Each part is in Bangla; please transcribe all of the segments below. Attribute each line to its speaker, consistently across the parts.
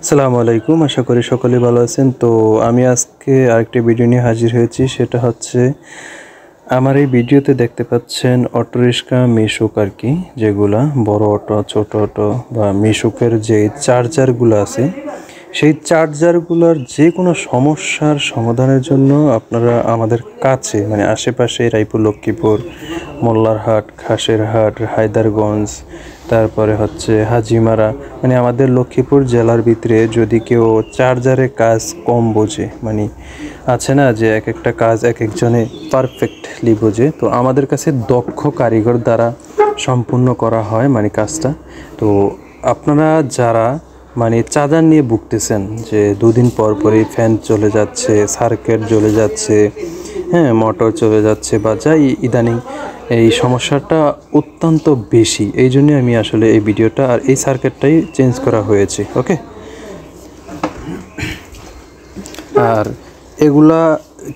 Speaker 1: আসসালামু আলাইকুম, আশা করি সকলেই ভালো আছেন। তো আমি আজকে আরেকটি ভিডিও নিয়ে হাজির হয়েছি। সেটা হচ্ছে আমার এই ভিডিওতে দেখতে পাচ্ছেন অটোরিক্সা মিশুক আর কি, যেগুলা বড় অটো, ছোট অটো বা মিশুকের যে চার্জারগুলো আছে, সেই চার্জারগুলোর যে কোনো সমস্যার সমাধানের জন্য আপনারা আমাদের কাছে মানে আশেপাশে রায়পুর, লক্ষ্মীপুর, মোল্লারহাট, খাসেরহাট, হায়দারগঞ্জ, তারপরে হচ্ছে হাজিমারা, মানে আমাদের লক্ষ্মীপুর জেলার ভিতরে যদি কেউ চার্জারে কাজ কম বোঝে, মানে আছে না যে এক একটা কাজ এক একজনে পারফেক্টলি বোঝে, তো আমাদের কাছে দক্ষ কারিগর দ্বারা সম্পূর্ণ করা হয় মানে কাজটা। তো আপনারা যারা মানে চার্জার নিয়ে ভুগতেছেন যে দুদিন পর পরই ফ্যান চলে যাচ্ছে, সার্কিট জ্বলে যাচ্ছে, হ্যাঁ মোটর চলে যাচ্ছে বা যাই, ইদানিং এই সমস্যাটা অত্যন্ত বেশি, এই জন্যই আমি আসলে এই ভিডিওটা আর এই সার্কিটটাই চেঞ্জ করা হয়েছে। ওকে, আর এগুলা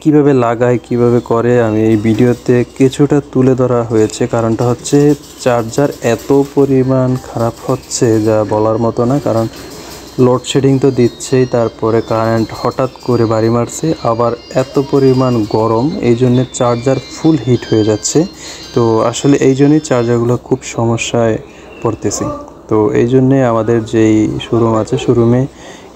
Speaker 1: কিভাবে লাগায় কিভাবে করে আমি এই ভিডিওতে কিছুটা তুলে ধরা হয়েছে। কারণটা হচ্ছে চার্জার এত পরিমাণ খারাপ হচ্ছে যা বলার মতো না। কারণ লোডশেডিং তো দিচ্ছেই, তারপরে কারেন্ট হঠাৎ করে বাড়ি মারছে, আবার এত পরিমাণ গরম, এই জন্যে চার্জার ফুল হিট হয়ে যাচ্ছে। তো আসলে এই জন্যই চার্জারগুলো খুব সমস্যায় পড়তেছে। তো এই জন্যে আমাদের যেই শোরুম আছে, শোরুমে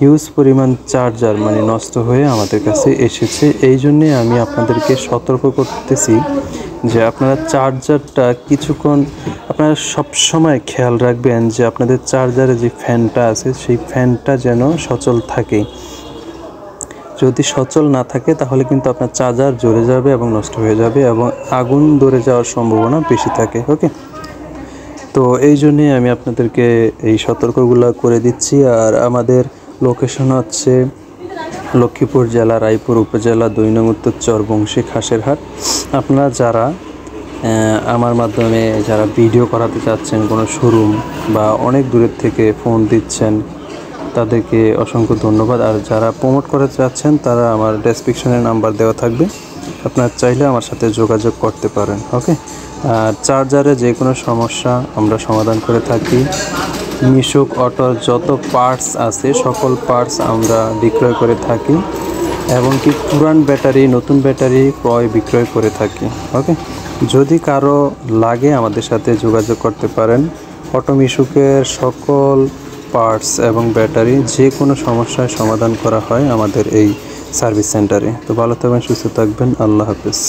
Speaker 1: হিউজ পরিমাণ চার্জার মানে নষ্ট হয়ে আমাদের কাছে এসেছে। এই জন্যে আমি আপনাদেরকে সতর্ক করতেছি যে আপনারা চার্জারটা কিছুক্ষণ, আপনারা সবসময় খেয়াল রাখবেন যে আপনাদের চার্জারে যে ফ্যানটা আছে সেই ফ্যানটা যেন সচল থাকে। যদি সচল না থাকে তাহলে কিন্তু আপনার চার্জার জ্বলে যাবে এবং নষ্ট হয়ে যাবে এবং আগুন ধরে যাওয়ার সম্ভাবনা বেশি থাকে। ওকে, তো এই জন্যই আমি আপনাদেরকে এই সতর্কগুলো করে দিচ্ছি। আর আমাদের লোকেশন হচ্ছে লক্ষ্মীপুর জেলা, রায়পুর উপজেলা, 2 নং উত্তর বংশী, খাসেরহাট। আপনারা যারা আমার মাধ্যমে যারা ভিডিও করাতে চাচ্ছেন কোনো শোরুম বা অনেক দূরের থেকে ফোন দিচ্ছেন, তাদেরকে অসংখ্য ধন্যবাদ। আর যারা প্রমোট করতে চাচ্ছেন তারা আমার ডেসক্রিপশনে নাম্বার দেওয়া থাকবে, আপনারা চাইলে আমার সাথে যোগাযোগ করতে পারেন। ওকে, আর চার্জারে যে কোনো সমস্যা আমরা সমাধান করে থাকি। মিশুক অটোর যত পার্টস আছে সকল পার্টস আমরা বিক্রয় করে থাকি এবং কি পুরান ব্যাটারি, নতুন ব্যাটারি ক্রয় বিক্রয় করে থাকি। ওকে, যদি কারো লাগে আমাদের সাথে যোগাযোগ করতে পারেন। অটো মিশুকের সকল পার্টস এবং ব্যাটারি যে কোনো সমস্যার সমাধান করা হয় আমাদের এই সার্ভিস সেন্টারে। তো ভালো থাকবেন, সুস্থ থাকবেন, আল্লাহ হাফেজ।